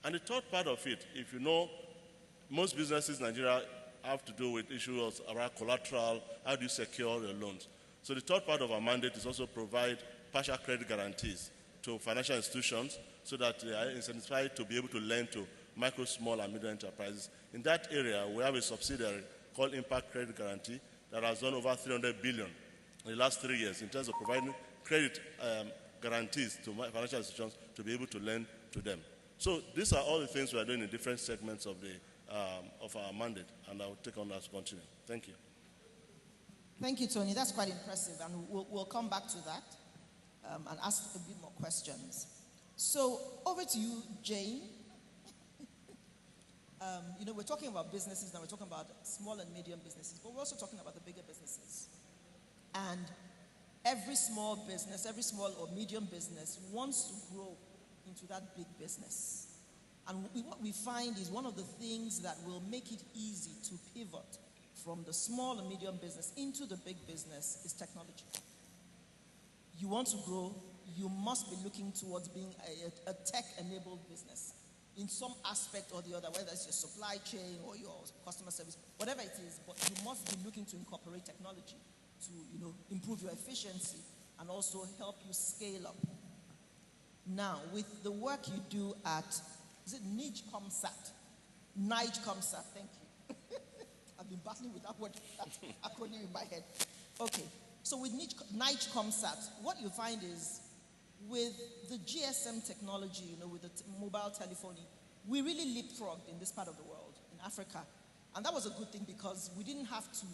And the third part of it, if you know, most businesses in Nigeria have to do with issues around collateral, how do you secure your loans. So the third part of our mandate is also provide partial credit guarantees to financial institutions so that they are incentivized to be able to lend to micro, small, and medium enterprises. In that area, we have a subsidiary called Impact Credit Guarantee that has done over 300 billion in the last 3 years in terms of providing credit guarantees to financial institutions to be able to lend to them. So these are all the things we are doing in different segments of our mandate, and I will take on that to continue. Thank you. Thank you, Tony. That's quite impressive, and we'll come back to that and ask a bit more questions. So over to you, Jane. We're talking about businesses now. We're talking about small and medium businesses, but we're also talking about the bigger businesses. And every small business, every small or medium business wants to grow into that big business. And what we find is one of the things that will make it easy to pivot from the small and medium business into the big business is technology. You want to grow, you must be looking towards being a tech-enabled business in some aspect or the other, whether it's your supply chain or your customer service, whatever it is, but you must be looking to incorporate technology to improve your efficiency and also help you scale up. Now, with the work you do at, is it NIGCOMSAT? NIGCOMSAT, thank you. I've been battling with that word, that acronym in my head. Okay, so with NIGCOMSAT, what you find is with the GSM technology, with the mobile telephony, we really leapfrogged in this part of the world, in Africa. And that was a good thing because we didn't have to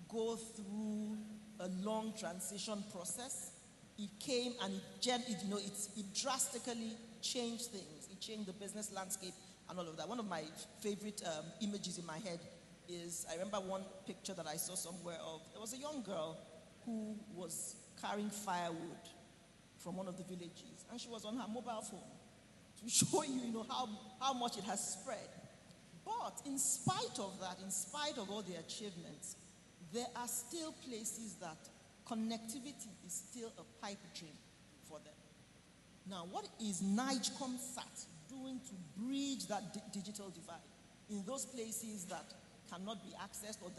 go through a long transition process. It came and it drastically changed things. It changed the business landscape and all of that. One of my favorite images in my head is, I remember one picture that I saw somewhere of, there was a young girl who was carrying firewood from one of the villages, and she was on her mobile phone to show you, how much it has spread. But in spite of that, in spite of all the achievements, there are still places that connectivity is still a pipe dream for them. Now, what is NIGCOMSAT doing to bridge that digital divide in those places that cannot be accessed or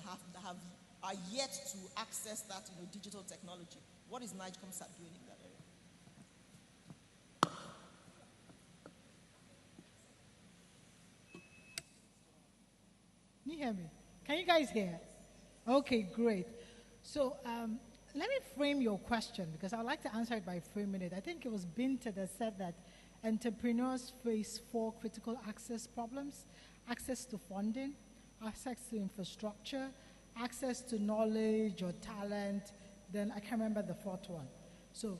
are yet to access that digital technology? What is NIGCOMSAT doing in that area? Can you hear me? Can you guys hear? Okay, great. So let me frame your question because I'd like to answer it by framing it. I think it was Binta that said that entrepreneurs face 4 critical access problems: access to funding, access to infrastructure, access to knowledge or talent, then I can't remember the 4th one. So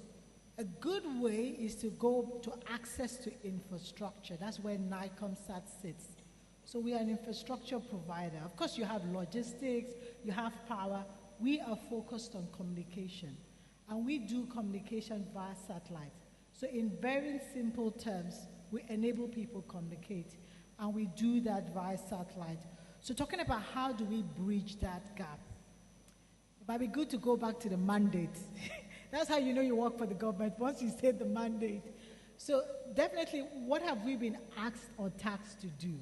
a good way is to go to access to infrastructure. That's where NIGCOMSAT sits. So we are an infrastructure provider. Of course, you have logistics, you have power. We are focused on communication, and we do communication via satellite. So in very simple terms, we enable people communicate, and we do that via satellite. So talking about how do we bridge that gap, it might be good to go back to the mandate. That's how you work for the government, once you say the mandate. So definitely, what have we been asked or tasked to do?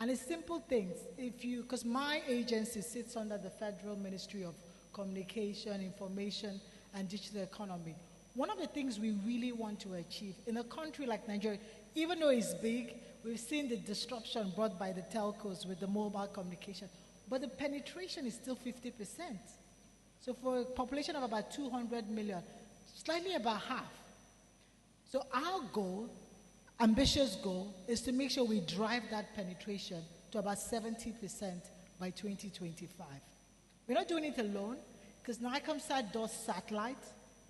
And it's simple things. Because my agency sits under the Federal Ministry of Communication, Information, and Digital Economy. One of the things we really want to achieve in a country like Nigeria, even though it's big, we've seen the disruption brought by the telcos with the mobile communication, but the penetration is still 50%. So for a population of about 200 million, slightly about half. So our goal, ambitious goal, is to make sure we drive that penetration to about 70% by 2025. We're not doing it alone, because NIGCOMSAT does satellite.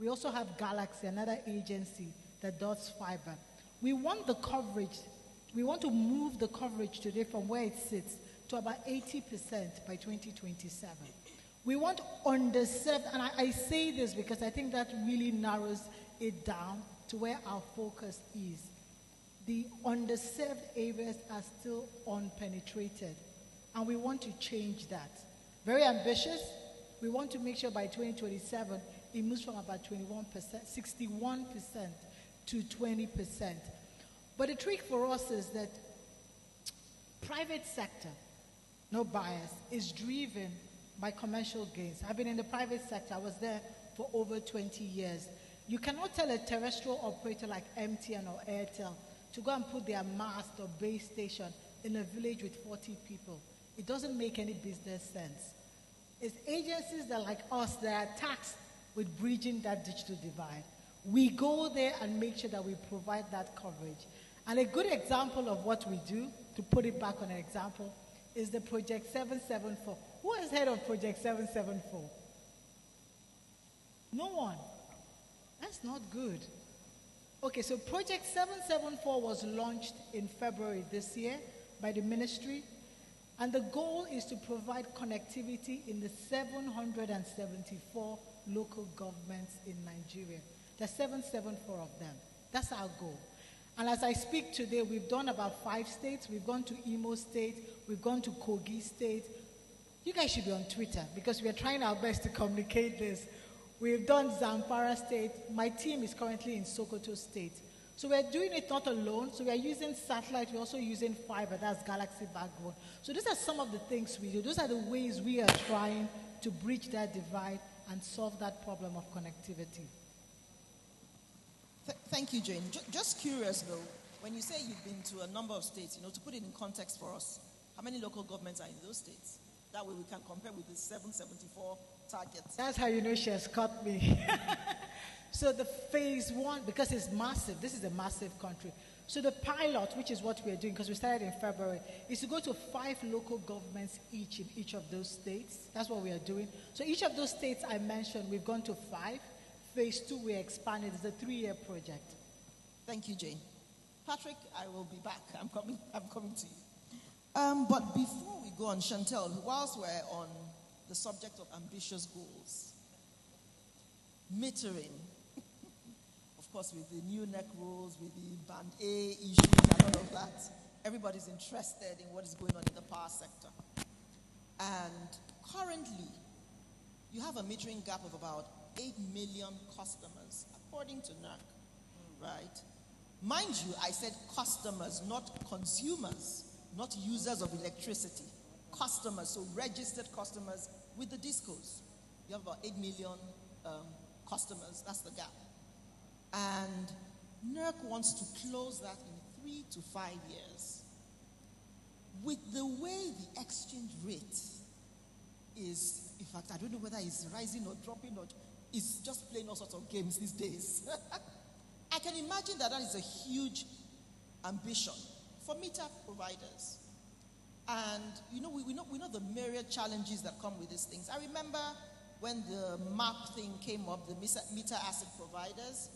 We also have Galaxy, another agency that does fiber. We want the coverage, we want to move the coverage today from where it sits to about 80% by 2027. We want underserved, and I say this because I think that really narrows it down to where our focus is. The underserved areas are still unpenetrated, and we want to change that. Very ambitious. We want to make sure by 2027 it moves from about 61% to 20%. But the trick for us is that private sector, no bias, is driven by commercial gains. I've been in the private sector. I was there for over 20 years. You cannot tell a terrestrial operator like MTN or Airtel to go and put their mast or base station in a village with 40 people. It doesn't make any business sense. It's agencies that, like us, that are tasked with bridging that digital divide. We go there and make sure that we provide that coverage. And a good example of what we do, to put it back on an example, is the Project 774. Who is head of Project 774? No one. That's not good. Okay, so Project 774 was launched in February this year by the ministry, and the goal is to provide connectivity in the 774 local governments in Nigeria. There's 774 of them. That's our goal. And as I speak today, we've done about 5 states. We've gone to Imo State. We've gone to Kogi State. You guys should be on Twitter because we are trying our best to communicate this. We've done Zamfara State. My team is currently in Sokoto State. So we're doing it not alone. So we're using satellite. We're also using fiber. That's Galaxy backbone. So these are some of the things we do. Those are the ways we are trying to bridge that divide and solve that problem of connectivity. Thank you, Jane. Just curious, though, when you say you've been to a number of states, to put it in context for us, how many local governments are in those states? That way we can compare with the 774 targets. That's how you know she has caught me. So the phase 1, because it's massive, this is a massive country. So the pilot, which is what we are doing, because we started in February, is to go to 5 local governments each in each of those states. That's what we are doing. So each of those states I mentioned, we've gone to 5. Phase 2, we expanded. It's a 3-year project. Thank you, Jane. Patrick, I will be back. I'm coming to you. But before we go on, Chantel, whilst we're on the subject of ambitious goals, metering, of course, with the new NEC rules, with the Band A issues and all of that, everybody's interested in what is going on in the power sector. And currently, you have a metering gap of about 8 million customers, according to NERC, right? Mind you, I said customers, not consumers, not users of electricity. Customers, so registered customers with the discos. You have about 8 million customers, that's the gap. And NERC wants to close that in 3 to 5 years. With the way the exchange rate is, in fact, I don't know whether it's rising or dropping or it's just playing all sorts of games these days. I can imagine that is a huge ambition for meter providers. And we know the myriad challenges that come with these things. I remember when the MAP thing came up, the meter asset providers,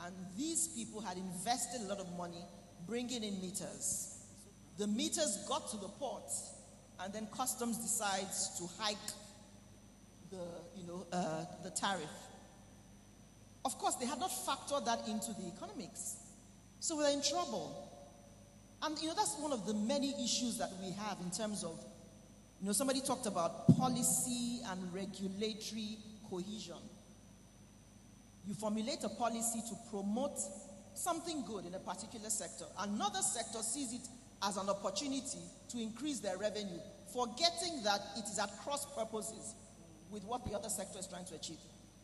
and these people had invested a lot of money bringing in meters. The meters got to the port, and then customs decides to hike the tariff. Of course, they had not factored that into the economics. So we're in trouble. And, that's one of the many issues that we have in terms of, somebody talked about policy and regulatory cohesion. You formulate a policy to promote something good in a particular sector. Another sector sees it as an opportunity to increase their revenue, forgetting that it is at cross purposes with what the other sector is trying to achieve.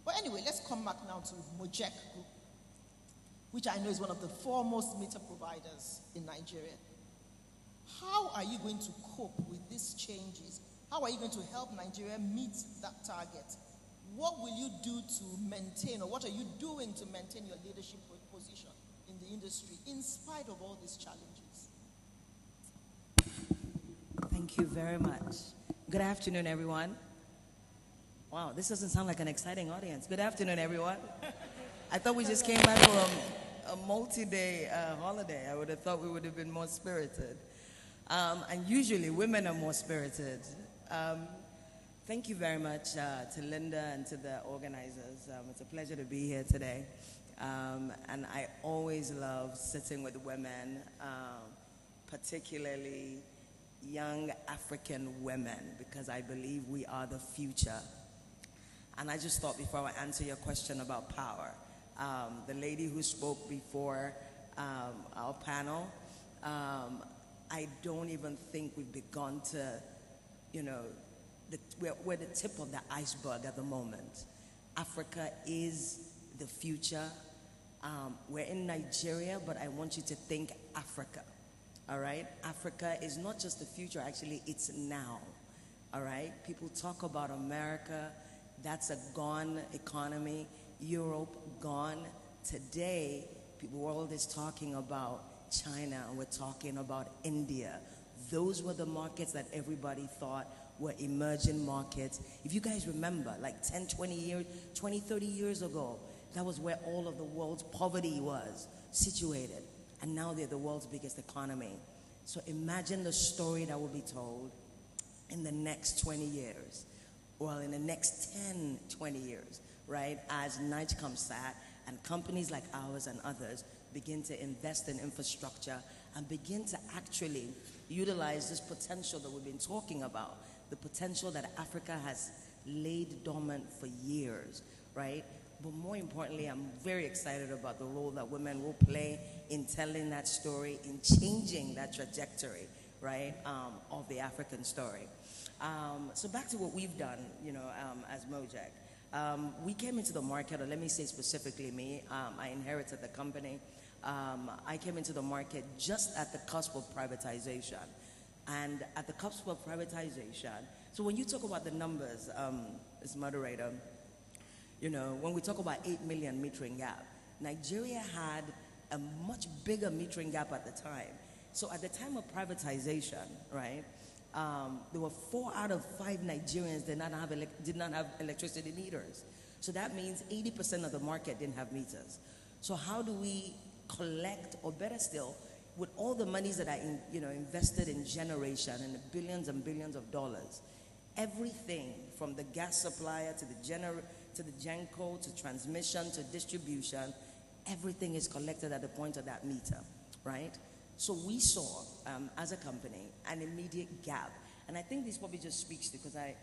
But anyway, let's come back now to Mojek Group, which I know is one of the foremost meter providers in Nigeria. How are you going to cope with these changes? How are you going to help Nigeria meet that target? What will you do to maintain, or what are you doing to maintain your leadership position in the industry in spite of all these challenges? Thank you very much. Good afternoon, everyone. Wow, this doesn't sound like an exciting audience. Good afternoon, everyone. I thought we just came back from a multi-day holiday. I would have thought we would have been more spirited. And usually women are more spirited. Thank you very much to Linda and to the organizers. It's a pleasure to be here today. And I always love sitting with women, particularly young African women, because I believe we are the future. And I just thought before I answer your question about power, the lady who spoke before, our our panel. I don't even think we've begun to, we're the tip of the iceberg at the moment. Africa is the future. We're in Nigeria, but I want you to think Africa, all right? Africa is not just the future, actually, it's now, all right? People talk about America, that's a gone economy. Europe, gone. Today, the world is talking about China, and we're talking about India. Those were the markets that everybody thought were emerging markets. If you guys remember, like 10, 20, 30 years ago, that was where all of the world's poverty was situated. And now they're the world's biggest economy. So imagine the story that will be told in the next 20 years. Well, in the next 10, 20 years, right? As NIGECOMSAT and companies like ours and others begin to invest in infrastructure and begin to actually utilize this potential that we've been talking about, the potential that Africa has laid dormant for years, right? But more importantly, I'm very excited about the role that women will play in telling that story, in changing that trajectory, right, of the African story. So back to what we've done, as Mojek. We came into the market, or let me say specifically me, I inherited the company. I came into the market just at the cusp of privatization. And at the cusp of privatization, so when you talk about the numbers, as moderator, when we talk about 8 million metering gap, Nigeria had a much bigger metering gap at the time. So at the time of privatization, right, there were 4 out of 5 Nigerians did not have electricity meters. So that means 80% of the market didn't have meters. So how do we collect, or better still, with all the monies that are invested in generation and the billions and billions of dollars, everything from the gas supplier to the GenCo, to transmission, to distribution, everything is collected at the point of that meter, right? So we saw, as a company, an immediate gap. And I think this probably just speaks to, because I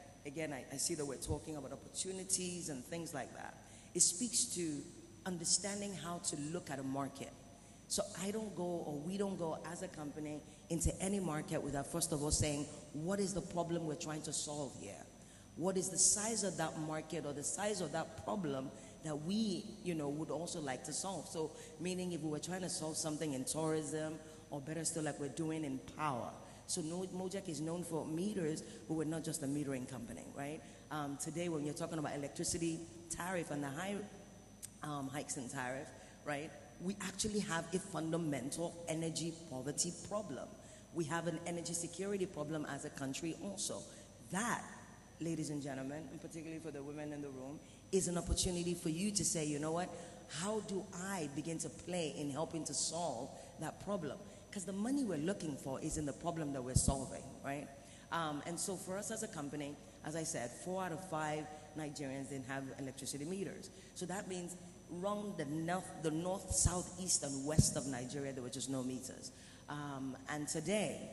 see that we're talking about opportunities and things like that. It speaks to understanding how to look at a market. So I don't go, or we don't go as a company into any market without first of all saying, what is the problem we're trying to solve here? What is the size of that market, or the size of that problem that we, would also like to solve? So meaning if we were trying to solve something in tourism, or better still like we're doing in power. So Mojek is known for meters, but we're not just a metering company, right? Today when you're talking about electricity tariff and the hikes in tariff, right? We actually have a fundamental energy poverty problem. We have an energy security problem as a country also. That, ladies and gentlemen, and particularly for the women in the room, is an opportunity for you to say, you know what, how do I begin to play in helping to solve that problem? Because the money we're looking for is in the problem that we're solving, right? And so for us as a company, as I said, 4 out of 5 Nigerians didn't have electricity meters. So that means around the north, south, east, and west of Nigeria, there were just no meters. And today,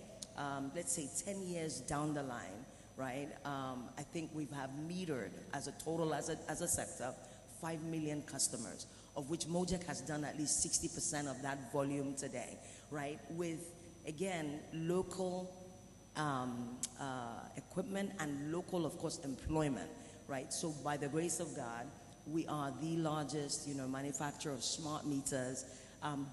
let's say 10 years down the line, right, I think we have metered as a total, as a sector, 5 million customers, of which Mojek has done at least 60% of that volume today, right, with, again, local equipment and local, of course, employment, right? So by the grace of God, we are the largest, manufacturer of smart meters,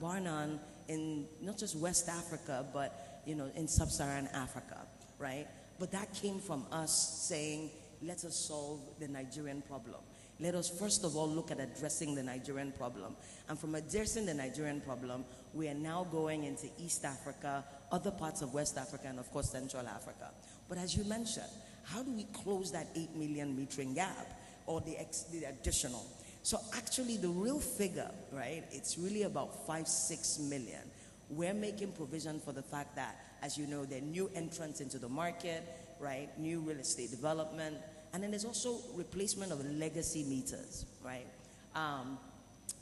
bar none, in not just West Africa, but, in sub-Saharan Africa, right? But that came from us saying, let us solve the Nigerian problem. Let us first of all look at addressing the Nigerian problem. And from addressing the Nigerian problem, we are now going into East Africa, other parts of West Africa, and of course Central Africa. But as you mentioned, how do we close that 8 million metering gap, or the additional? So actually the real figure, right, it's really about 5-6 million. We're making provision for the fact that, as you know, there are new entrants into the market, right, new real estate development, and then there's also replacement of legacy meters, right?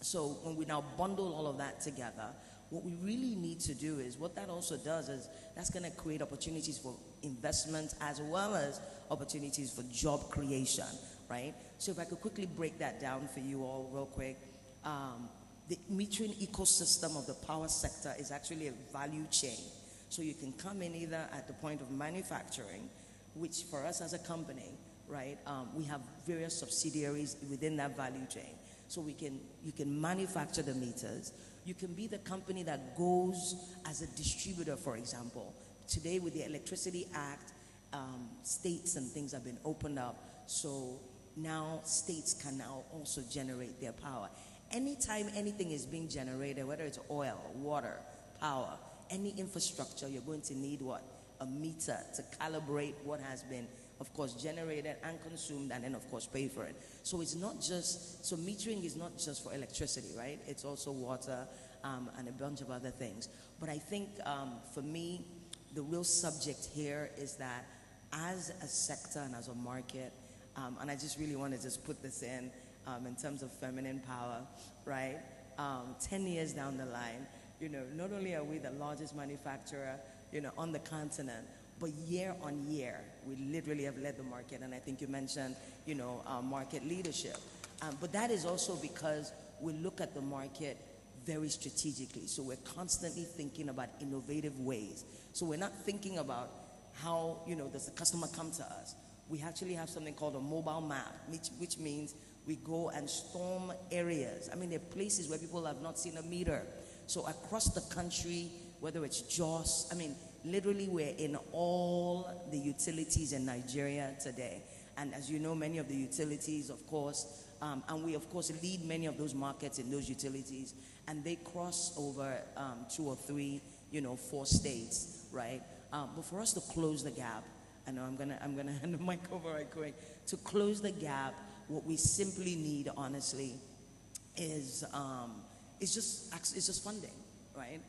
So when we now bundle all of that together, what we really need to do is, what that also does is, that's going to create opportunities for investment as well as opportunities for job creation, right? So if I could quickly break that down for you all real quick. the metering ecosystem of the power sector is actually a value chain. So you can come in either at the point of manufacturing, which for us as a company, right, we have various subsidiaries within that value chain. So you can manufacture the meters. You can be the company that goes as a distributor, for example. Today with the Electricity Act, states and things have been opened up. So now states can now also generate their power. Anytime anything is being generated, whether it's oil, water, power, any infrastructure, you're going to need what? A meter to calibrate what has been, of course, generated and consumed, and then, of course, pay for it. So it's not just, so metering is not just for electricity, right? It's also water and a bunch of other things. But I think for me, the real subject here is that as a sector and as a market, and I just really want to just put this in terms of feminine power, right? 10 years down the line, not only are we the largest manufacturer, on the continent, but year on year, we literally have led the market. And I think you mentioned, market leadership. But that is also because we look at the market very strategically. So we're constantly thinking about innovative ways. So we're not thinking about how, does the customer come to us. We actually have something called a mobile map, which means we go and storm areas. I mean, there are places where people have not seen a meter. So across the country, whether it's JOS, I mean, literally we're in all the utilities in Nigeria today. And as you know, many of the utilities, of course, and we, of course, lead many of those markets in those utilities, and they cross over 2 or 3, 4 states, right? But for us to close the gap, I know I'm gonna hand the mic over right quick. To close the gap, what we simply need, honestly, is just funding, right?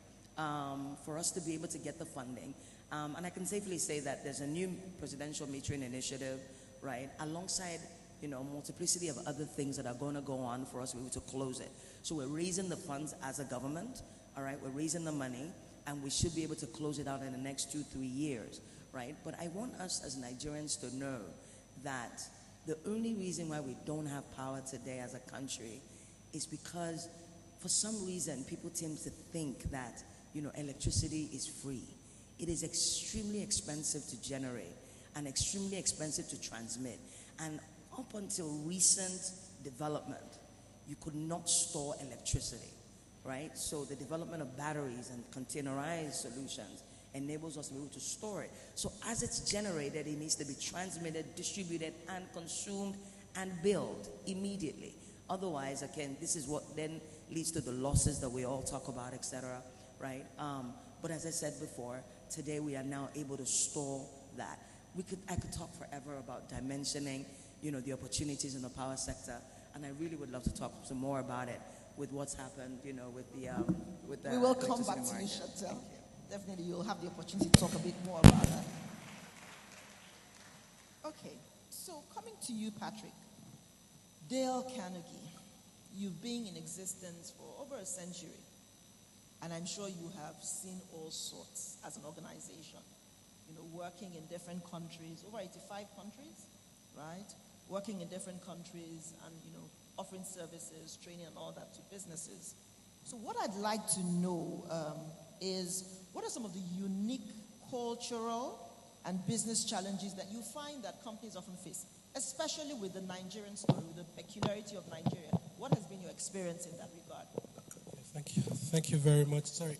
For us to be able to get the funding. And I can safely say that there's a new presidential metering initiative, right? Alongside, a multiplicity of other things that are going to go on for us to be able to close it. So we're raising the funds as a government, all right? We're raising the money, and we should be able to close it out in the next 2-3 years, right? But I want us as Nigerians to know that the only reason why we don't have power today as a country is because for some reason people tend to think that, electricity is free. It is extremely expensive to generate and extremely expensive to transmit. And up until recent development, you could not store electricity, right? So the development of batteries and containerized solutions enables us to be able to store it. So as it's generated, it needs to be transmitted, distributed, and consumed and billed immediately. Otherwise, again, this is what then leads to the losses that we all talk about, etc., right? But as I said before, today we are now able to store that. I could talk forever about dimensioning, the opportunities in the power sector, and I really would love to talk some more about it with what's happened, with the. We will come back to you, Chantel. Definitely, you'll have the opportunity to talk a bit more about that. Okay, so coming to you, Patrick. Dale Carnegie, you've been in existence for over a century, and I'm sure you have seen all sorts as an organization, working in different countries, over 85 countries, right? Working in different countries and, offering services, training and all that to businesses. So what I'd like to know is what are some of the unique cultural and business challenges that you find that companies often face, especially with the Nigerian story, with the peculiarity of Nigeria? What has been your experience in that regard? Thank you. Thank you very much. Sorry,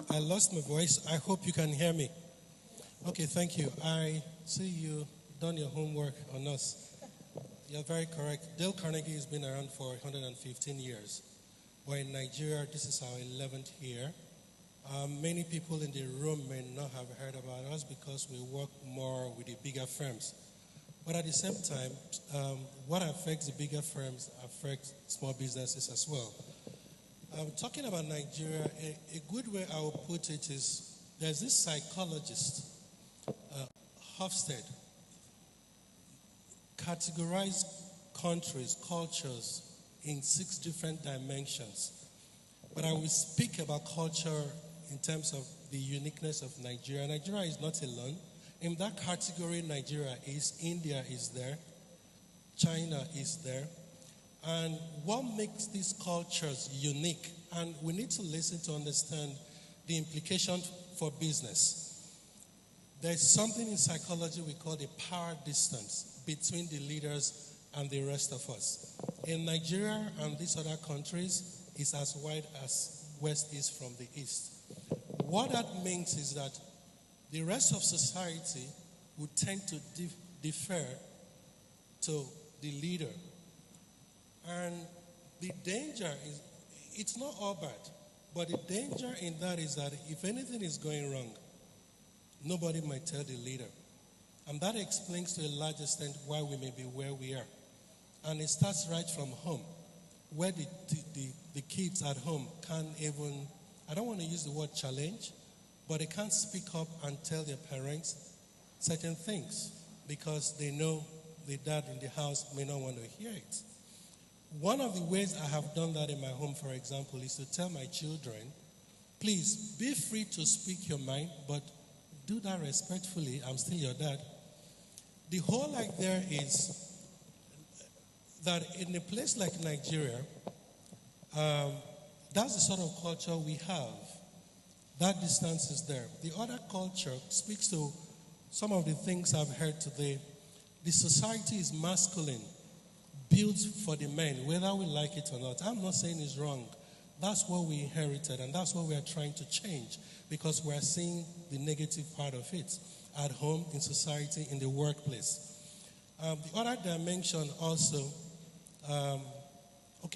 I lost my voice. I hope you can hear me. Okay, thank you. I see you done your homework on us. You're very correct. Dale Carnegie has been around for 115 years. We're in Nigeria. This is our 11th year. Many people in the room may not have heard about us because we work more with the bigger firms. But at the same time, what affects the bigger firms affects small businesses as well. Talking about Nigeria, a good way I will put it is there's this psychologist, Hofstede, categorized countries, cultures in 6 different dimensions. But I will speak about culture in terms of the uniqueness of Nigeria. Nigeria is not alone. In that category, Nigeria is, India is there, China is there. And what makes these cultures unique and we need to listen to understand the implication for business. There's something in psychology we call the power distance between the leaders and the rest of us. In Nigeria and these other countries, it's as wide as West is from the East. What that means is that the rest of society would tend to defer to the leader. And the danger is, it's not all bad, but the danger in that is that if anything is going wrong, nobody might tell the leader. And that explains to a large extent why we may be where we are. And it starts right from home, where the kids at home can't even, I don't want to use the word challenge, but they can't speak up and tell their parents certain things because they know the dad in the house may not want to hear it. One of the ways I have done that in my home, for example, is to tell my children, please be free to speak your mind, but do that respectfully. I'm still your dad. The whole idea is that in a place like Nigeria, that's the sort of culture we have. That distance is there. The other culture speaks to some of the things I've heard today. The society is masculine, built for the men, whether we like it or not. I'm not saying it's wrong. That's what we inherited, and that's what we are trying to change because we are seeing the negative part of it at home, in society, in the workplace. The other dimension also,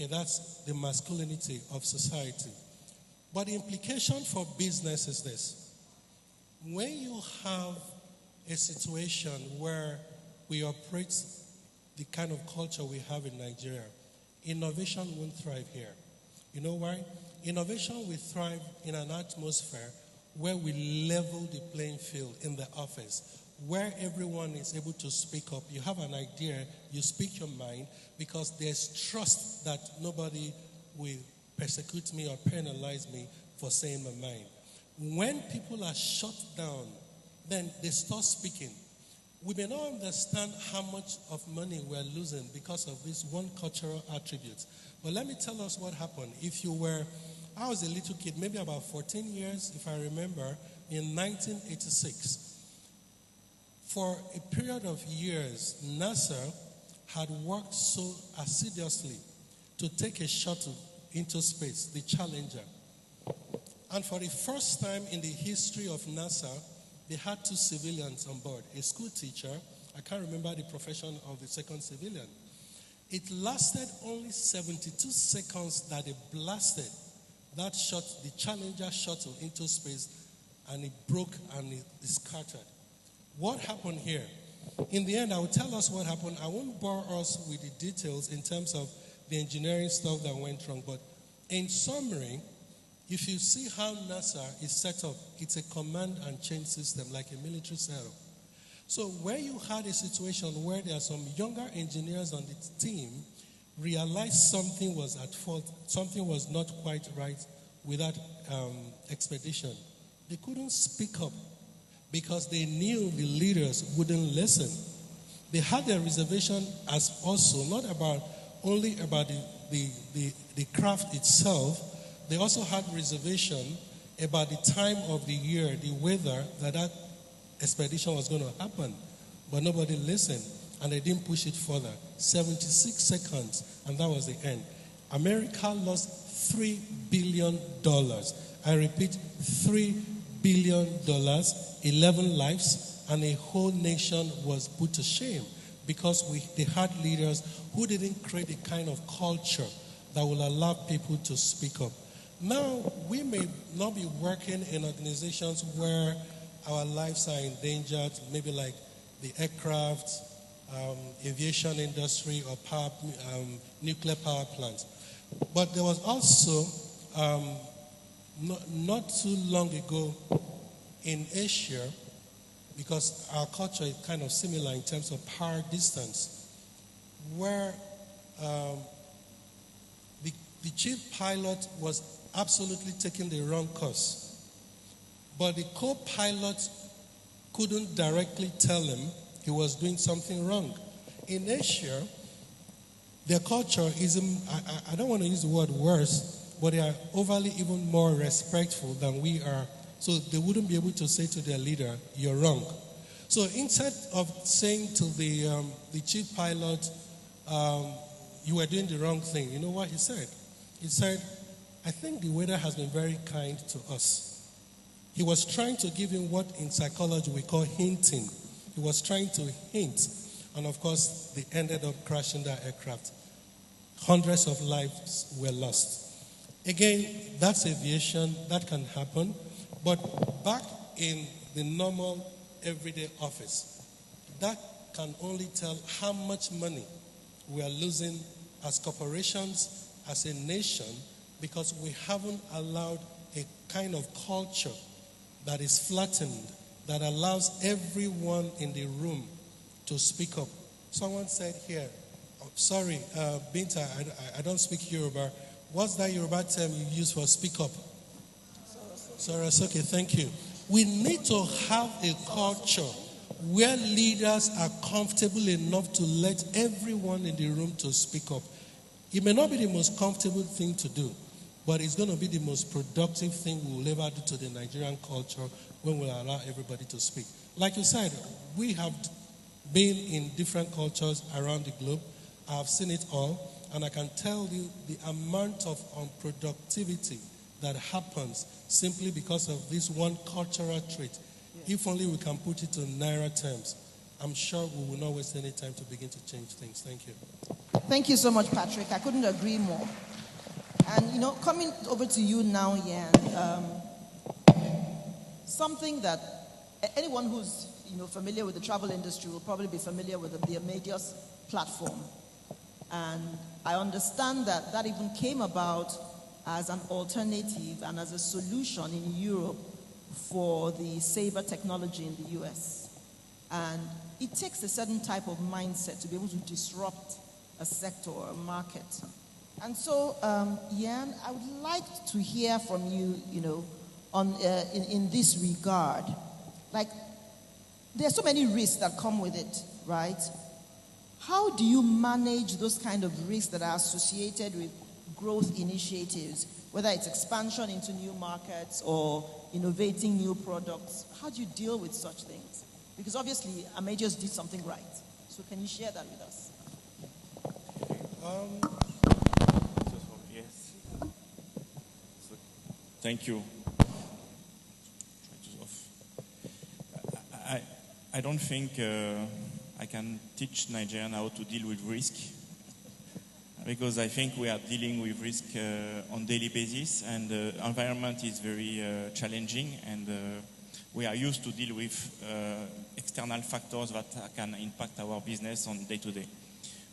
that's the masculinity of society. But the implication for business is this. When you have a situation where we operate the kind of culture we have in Nigeria, innovation won't thrive here. You know why? Innovation will thrive in an atmosphere where we level the playing field in the office, where everyone is able to speak up. You have an idea, you speak your mind, because there's trust that nobody will persecute me or penalize me for saying my mind. When people are shut down, then they start speaking. We may not understand how much of money we're losing because of this one cultural attribute. But let me tell us what happened. I was a little kid, maybe about 14 years, if I remember, in 1986. For a period of years, NASA had worked so assiduously to take a shuttle into space, the Challenger. And for the first time in the history of NASA, they had two civilians on board, a school teacher. I can't remember the profession of the second civilian. It lasted only 72 seconds that they blasted that the Challenger shuttle into space, and it broke and it scattered. What happened here? In the end, I will tell us what happened. I won't bore us with the details in terms of the engineering stuff that went wrong, but in summary, if you see how NASA is set up, it's a command and change system, like a military setup. So where you had a situation where there are some younger engineers on the team realized something was at fault, something was not quite right with that expedition, they couldn't speak up because they knew the leaders wouldn't listen. They had their reservation as also not only about the craft itself. They also had reservation about the time of the year, the weather, that expedition was going to happen. But nobody listened, and they didn't push it further. 76 seconds, and that was the end. America lost $3 billion. I repeat, $3 billion, 11 lives, and a whole nation was put to shame because they had leaders who didn't create a kind of culture that will allow people to speak up. Now, we may not be working in organizations where our lives are endangered, maybe like the aircraft, aviation industry, or nuclear power plants. But there was also, not too long ago in Asia, because our culture is kind of similar in terms of power distance, where the chief pilot was absolutely taking the wrong course. But the co-pilot couldn't directly tell him he was doing something wrong. In Asia, their culture is, I don't want to use the word worse, but they are overly even more respectful than we are. So they wouldn't be able to say to their leader, "You're wrong." So instead of saying to the chief pilot, "You were doing the wrong thing," you know what he said? He said, "I think the weather has been very kind to us." He was trying to give him what in psychology we call hinting. He was trying to hint. And of course, they ended up crashing that aircraft. Hundreds of lives were lost. Again, that's aviation, that can happen. But back in the normal, everyday office, that can only tell how much money we are losing as corporations, as a nation, because we haven't allowed a kind of culture that is flattened, that allows everyone in the room to speak up. Someone said here, sorry, Binta, I don't speak Yoruba. What's that Yoruba term you use for speak up? Sorosoke, thank you. We need to have a culture where leaders are comfortable enough to let everyone in the room to speak up. It may not be the most comfortable thing to do, but it's going to be the most productive thing we will ever do to the Nigerian culture when we allow everybody to speak. Like you said, we have been in different cultures around the globe. I have seen it all, and I can tell you the amount of unproductivity that happens simply because of this one cultural trait. If only we can put it to Naira terms, I'm sure we will not waste any time to begin to change things. Thank you. Thank you so much, Patrick. I couldn't agree more. And, coming over to you now, Yan, something that anyone who's, familiar with the travel industry will probably be familiar with the Amadeus platform. And I understand that even came about as an alternative and as a solution in Europe for the Sabre technology in the US. And it takes a certain type of mindset to be able to disrupt a sector or a market. And so, Yan, I would like to hear from you, on in this regard. Like, there are so many risks that come with it, right? How do you manage those kind of risks that are associated with growth initiatives, whether it's expansion into new markets or innovating new products? How do you deal with such things? Because obviously, Amadeus did something right. So can you share that with us? Yes. Thank you. I don't think I can teach Nigerians how to deal with risk, because I think we are dealing with risk on a daily basis, and the environment is very challenging, and we are used to deal with external factors that can impact our business on day to day.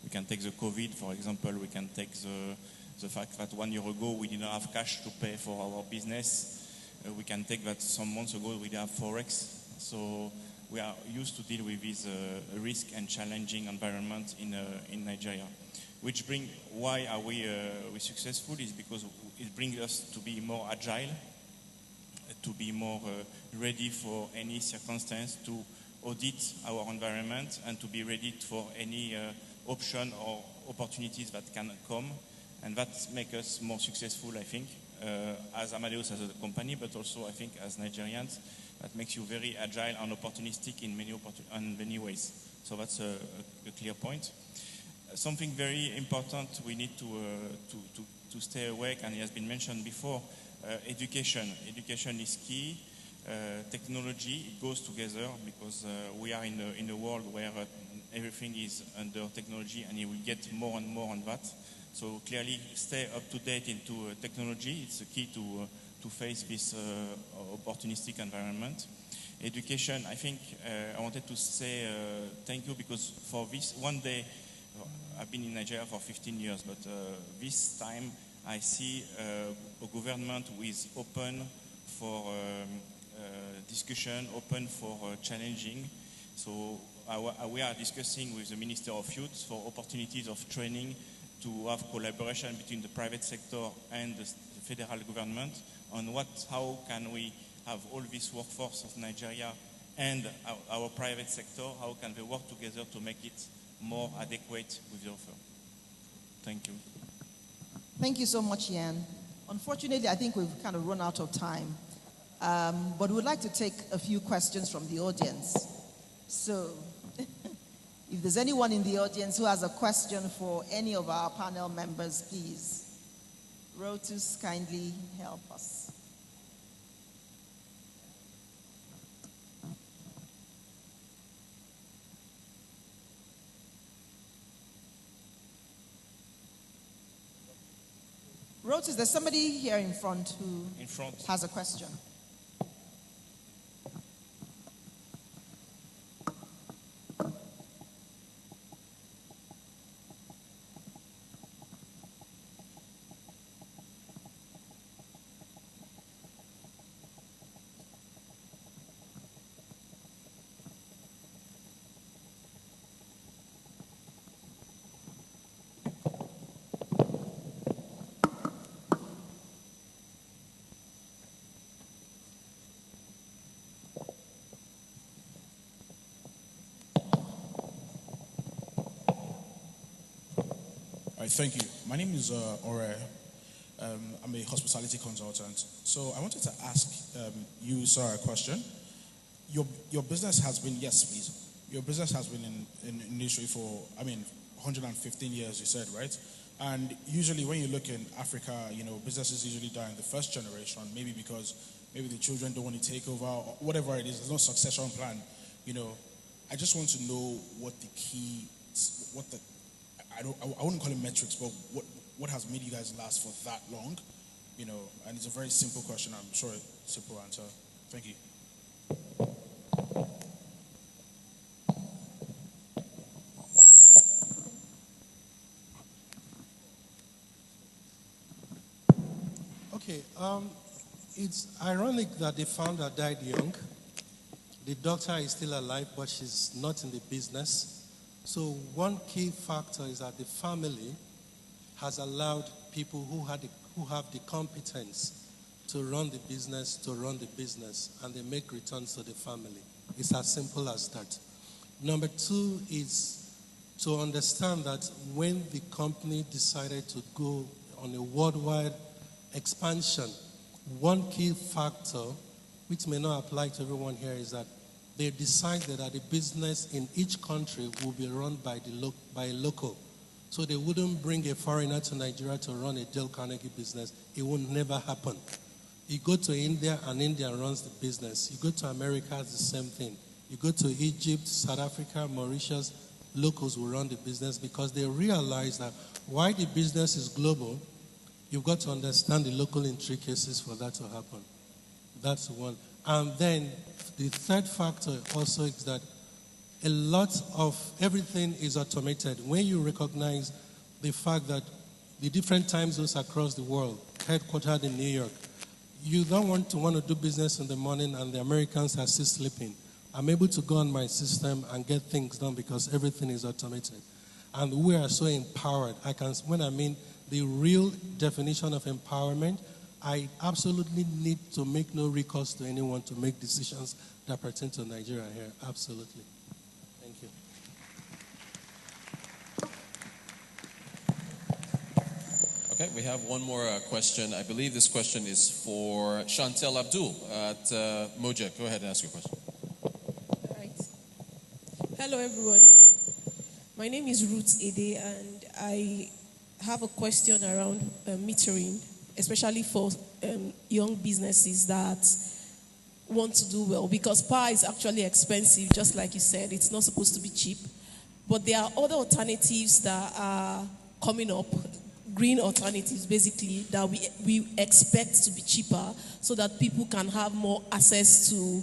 We can take the COVID, for example. We can take the fact that 1 year ago we did not have cash to pay for our business. We can take that some months ago we did have Forex. So we are used to deal with this risk and challenging environment in Nigeria. Which bring, why are we successful is because it brings us to be more agile, to be more ready for any circumstance, to audit our environment, and to be ready for any option or opportunities that can come. And that makes us more successful, I think, as Amadeus as a company, but also I think as Nigerians. That makes you very agile and opportunistic in many ways. So that's a clear point. Something very important we need to stay awake, and it has been mentioned before, education. Education is key. Technology, it goes together, because we are in a world where everything is under technology, and it will get more and more on that. So clearly stay up to date into technology. It's a key to face this opportunistic environment. Education, I think I wanted to say thank you, because for this one day, I've been in Nigeria for 15 years, but this time I see a government who is open for discussion, open for challenging. So we are discussing with the Minister of Youth for opportunities of training, to have collaboration between the private sector and the federal government on how can we have all this workforce of Nigeria and our private sector, how can they work together to make it more adequate with the offer. Thank you. Thank you so much, Yan. Unfortunately, I think we've kind of run out of time. But we'd like to take a few questions from the audience. So, if there's anyone in the audience who has a question for any of our panel members, please, Rotus, kindly help us. Rotus, there's somebody here in front who has a question. All right, thank you. My name is Ore. I'm a hospitality consultant. So I wanted to ask you, sir, a question. Your business has been, yes, please. Your business has been in industry for, 115 years, you said, right? And usually when you look in Africa, businesses usually die in the first generation, maybe because maybe the children don't want to take over, or whatever it is. There's no succession plan. I just want to know I wouldn't call it metrics, but what has made you guys last for that long? And it's a very simple question. I'm sure a simple answer. Thank you. Okay, it's ironic that the founder died young. The doctor is still alive, but she's not in the business. So one key factor is that the family has allowed people who have the competence to run the business, and they make returns to the family. It's as simple as that. Number two is to understand that when the company decided to go on a worldwide expansion, one key factor, which may not apply to everyone here, is that they decided that the business in each country will be run by a local. So they wouldn't bring a foreigner to Nigeria to run a Dale Carnegie business. It will never happen. You go to India and India runs the business. You go to America, it's the same thing. You go to Egypt, South Africa, Mauritius, locals will run the business because they realize that while the business is global, you've got to understand the local intricacies for that to happen. That's one. And then the third factor also is that a lot of everything is automated. When you recognize the fact that the different time zones across the world, headquartered in New York, you don't want to do business in the morning and the Americans are still sleeping. I'm able to go on my system and get things done because everything is automated. And we are so empowered. The real definition of empowerment, I absolutely need to make no recourse to anyone to make decisions that pertain to Nigeria here. Absolutely. Thank you. Okay, we have one more question. I believe this question is for Chantel Abdul at Moja. Go ahead and ask your question. All right. Hello, everyone. My name is Ruth Ede, and I have a question around metering, especially for young businesses that want to do well, because power is actually expensive, just like you said. It's not supposed to be cheap. But there are other alternatives that are coming up, green alternatives basically, that we expect to be cheaper so that people can have more access to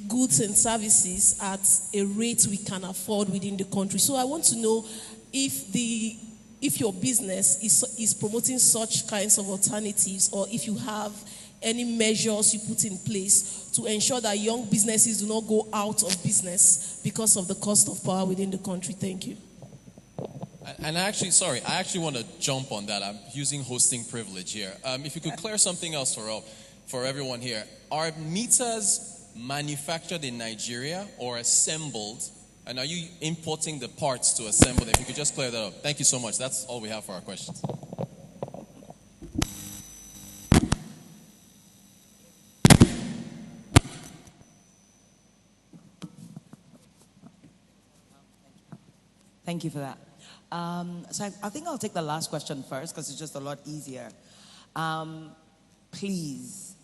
goods and services at a rate we can afford within the country. So I want to know if your business is promoting such kinds of alternatives, or if you have any measures you put in place to ensure that young businesses do not go out of business because of the cost of power within the country. Thank you. And I actually want to jump on that. I'm using hosting privilege here. If you could clear something else for everyone here. Are meters manufactured in Nigeria or assembled? And are you importing the parts to assemble them? If you could just clear that up. Thank you so much. That's all we have for our questions. Thank you for that. So I think I'll take the last question first because it's just a lot easier. Please,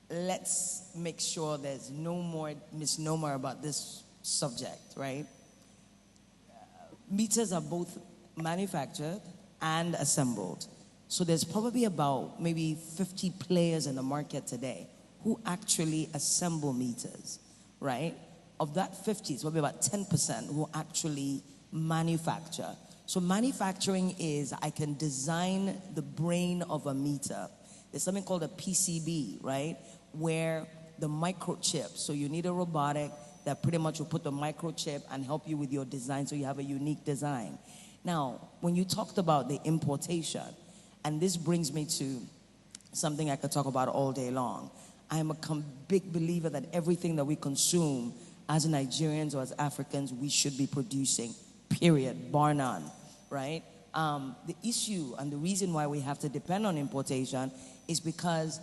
let's make sure there's no more misnomer about this subject, right? Meters are both manufactured and assembled. So there's probably about maybe 50 players in the market today who actually assemble meters, right? Of that 50, it's probably about 10% who actually manufacture. So manufacturing is I can design the brain of a meter. There's something called a PCB, right? Where the microchip, so you need a robotic that pretty much will put the microchip and help you with your design so you have a unique design. Now, when you talked about the importation, and this brings me to something I could talk about all day long. I am a big believer that everything that we consume as Nigerians or as Africans, we should be producing, period, bar none, right? The issue and the reason why we have to depend on importation is because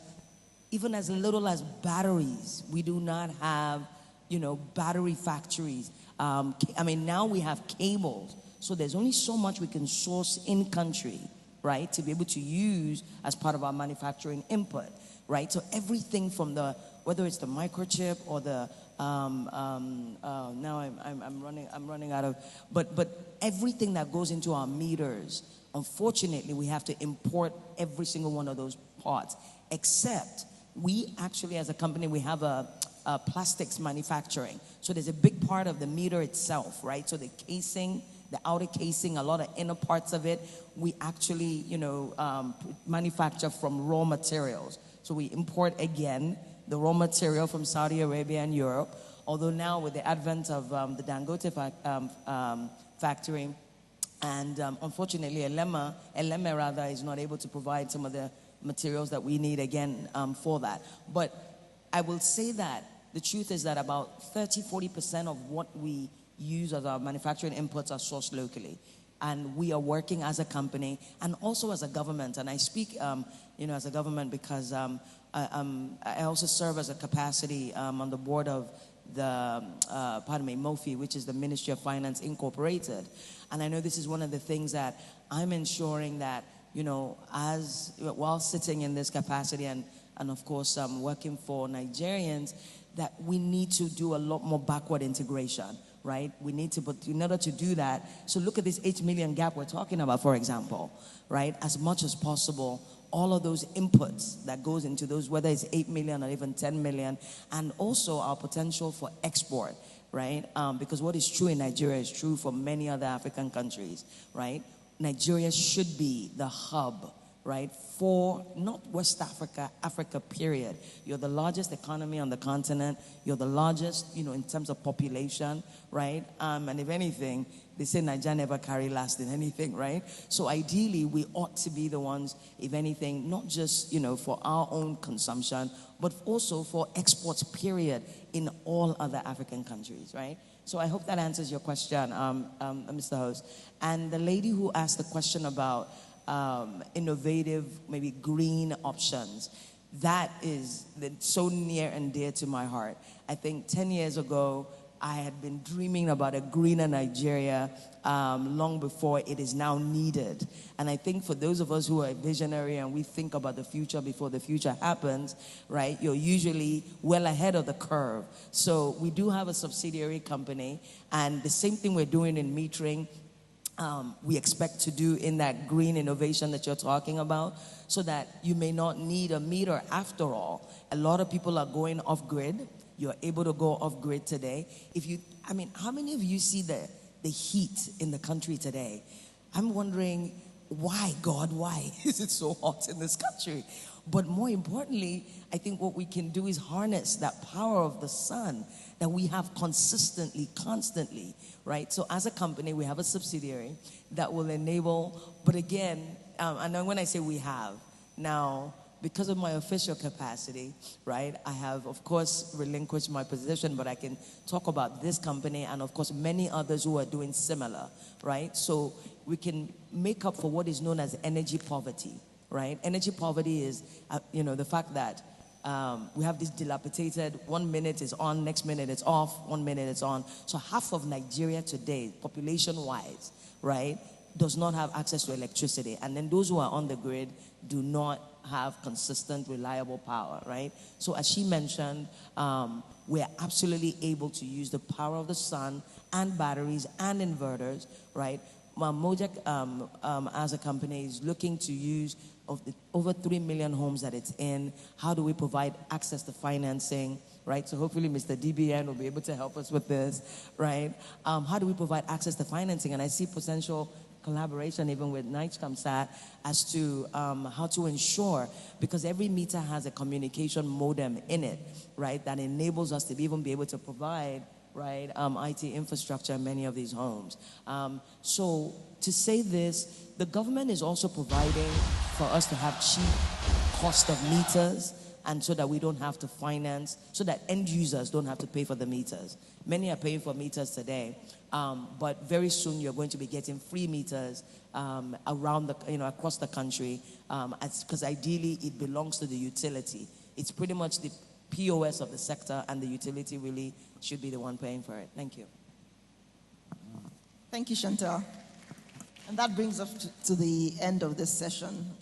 even as little as batteries, we do not have, battery factories. Now we have cables, so there's only so much we can source in country, right, to be able to use as part of our manufacturing input, right? So everything from whether it's the microchip or the now I'm running out of, but everything that goes into our meters, unfortunately, we have to import every single one of those parts. Except we actually, as a company, we have a plastics manufacturing. So there's a big part of the meter itself, right? So the casing, the outer casing, a lot of inner parts of it, we actually, manufacture from raw materials. So we import, again, the raw material from Saudi Arabia and Europe. Although now with the advent of the Dangote factory, and unfortunately Eleme is not able to provide some of the materials that we need again for that. But I will say that the truth is that about 30-40% of what we use as our manufacturing inputs are sourced locally. And we are working as a company and also as a government. And I speak, as a government because I also serve as a capacity on the board of the, MOFI, which is the Ministry of Finance Incorporated. And I know this is one of the things that I'm ensuring that, while sitting in this capacity and of course working for Nigerians, that we need to do a lot more backward integration, right? We need to, but in order to do that, so look at this 8 million gap we're talking about, for example, right? As much as possible, all of those inputs that goes into those, whether it's 8 million or even 10 million, and also our potential for export, right? Because what is true in Nigeria is true for many other African countries, right? Nigeria should be the hub, right, for not West Africa, Africa, period. You're the largest economy on the continent. You're the largest, in terms of population, right? And if anything, they say Nigeria never carry last in anything, right? So ideally, we ought to be the ones, if anything, not just, for our own consumption, but also for exports, period, in all other African countries, right? So I hope that answers your question, Mr. Host. And the lady who asked the question about innovative, maybe green options, that is so near and dear to my heart. I think 10 years ago, I had been dreaming about a greener Nigeria long before it is now needed. And I think for those of us who are visionary and we think about the future before the future happens, right, you're usually well ahead of the curve. So we do have a subsidiary company, and the same thing we're doing in metering, we expect to do in that green innovation that you're talking about, so that you may not need a meter after all. A lot of people are going off grid. You're able to go off grid today. How many of you see the heat in the country today? I'm wondering, why, God, why is it so hot in this country? But more importantly, I think what we can do is harness that power of the sun that we have consistently, constantly, right? So as a company, we have a subsidiary that will enable, but again, I know when I say we have, now, because of my official capacity, right, I have, of course, relinquished my position, but I can talk about this company and, of course, many others who are doing similar, right? So we can make up for what is known as energy poverty, right? Energy poverty is, the fact that we have this dilapidated, 1 minute is on, next minute it's off, 1 minute it's on. So half of Nigeria today, population-wise, right, does not have access to electricity. And then those who are on the grid do not have consistent, reliable power, right? So as she mentioned, we're absolutely able to use the power of the sun and batteries and inverters, right? Mojek, as a company, is looking to use of the over 3 million homes that it's in. How do we provide access to financing, right? So hopefully Mr. DBN will be able to help us with this, right? How do we provide access to financing? And I see potential collaboration even with NIGECOMSAT as to how to ensure, because every meter has a communication modem in it, right, that enables us to even be able to provide, right, IT infrastructure in many of these homes. So to say this, the government is also providing for us to have cheap cost of meters, and so that we don't have to finance, so that end users don't have to pay for the meters. Many are paying for meters today, but very soon you're going to be getting free meters around the, across the country, because ideally it belongs to the utility. It's pretty much the POS of the sector, and the utility really should be the one paying for it. Thank you. Thank you, Chantal. And that brings us to the end of this session.